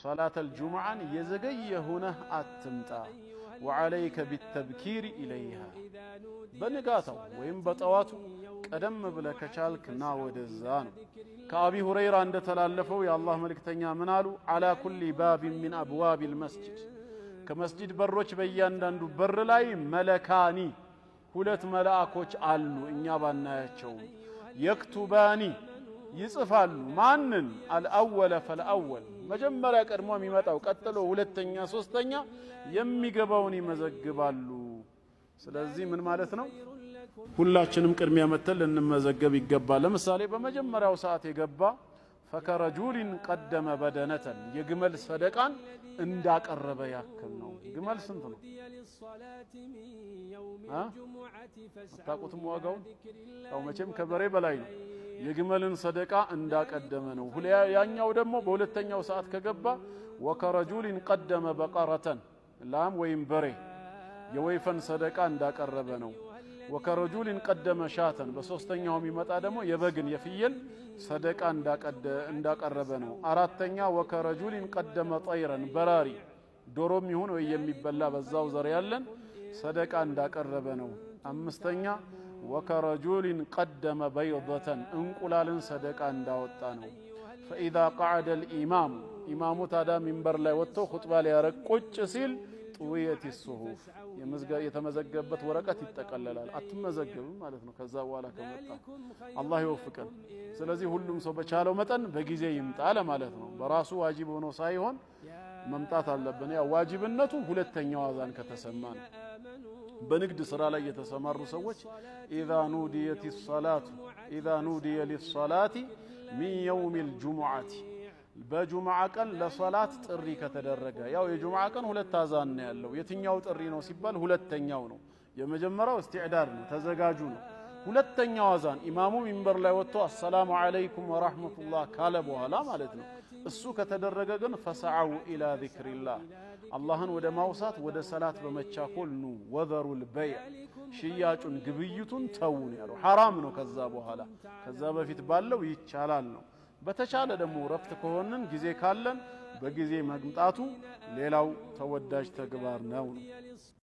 صلاة الجمعة يزغي هنا أتمتا وعليك بالتبكير إليها بنقاته وإن بطواتو قدم بلك شالك ناود الزان كأبي هريرة عند تلالفوا يا الله ملك تنيا منالو على كل باب من أبواب المسجد كمسجد بروش بيان داندو بر لاي ملكاني ሁለት መላእክቶች አሉ እኛ ባናያቸው يكتباني ይጽፋሉ ማንን አልአወለ ፈልአወል መጀመሪያ ቀድሞ የሚመጣው ቀጥሎ ሁለተኛ ሶስተኛ የሚገባውን ይመዘግባሉ ስለዚህ ምን ማለት ነው ሁላችንም ቅድሚያ መተል እንመዘገብ ይገባል ለምሳሌ በመጀመሪያው ሰዓት የገባ فكرجول قدم بدنة የግመል ሰደቃን እንዳቀረበ ያክል ነው ግመል ስንት ነው ታቁትም ዋጋው ያው መቼም ከበሬ በላይ ነው የግመልን ሰደቃ እንዳቀደመ ነው ያኛው ደግሞ በሁለተኛው ሰዓት ከገባ وكرجول قدم بقرة ላም ወይም በሬ የወይፈን ሰደቃ እንዳቀረበ ነው وكرجول قدم شاة በሶስተኛው የሚመጣ ደግሞ የበግን የፍየል ሰደቃ እንዳቀረበ ነው አራተኛ وكرجول قدم طيرا በራሪ ዶሮም ይሁን ወይ የሚበላ በዛው ዘር ያለን ሰደቃ እንዳቀረበ ነው አምስተኛ وكرجول قدم بيضة እንቁላልን ሰደቃ እንዳወጣ ነው فإذا قعد الإمام ኢማሙ ታዳ ሚንበር ላይ ወጥቶ ኹጥባ ሊያረግ ቁጭ ሲል طويت الصحف የተመዘገበት ወረቀት ይጠቀለላል አትመዘገብም ማለት ነው ከዛ በኋላ ከመጣ አላህ ይወፍቀን ስለዚህ ሁሉም ሰው በቻለው መጠን በጊዜ ይምጣ ለማለት ነው በራሱ ዋጅብ ሆኖ ሳይሆን መምጣት አለብን ያ ዋጅብነቱ ሁለተኛው አዛን ከተሰማ ነው በንግድ ስራ ላይ የተሰማሩ ሰዎች اذا نودي للصلاه من يوم الجمعه በጁምዓ ቀን ለሶላት ጥሪ ከተደረገ ያው የጁምዓ ቀን ሁለት አዛን ነው ያለው የትኛው ጥሪ ነው ሲባል ሁለተኛው ነው የመጀመሪያው استعداد ነው ተዘጋጁ ነው ሁለተኛው አዛን ኢማሙ ሚንበር ላይ ወጥቶ አሰላሙ አለይኩም ወራህመቱላህ ካለ በኋላ ማለት ነው እሱ ከተደረገ ግን ፈሰዓው ኢላ ዚክሪላህ አላህን ወደ ማውሳት ወደ ሰላት በመቻኮል ኑ ወዘሩል በይ ሽያጩን ግብይቱን ተውን ያለው حرام ነው ከዛ በኋላ ከዛ በፊት ባለው ይቻላል ነው በተቻለ ደግሞ ረፍት ከሆነን ጊዜ ካለን በጊዜ መግምጣቱ ሌላው ተወዳጅ ተግባር ነው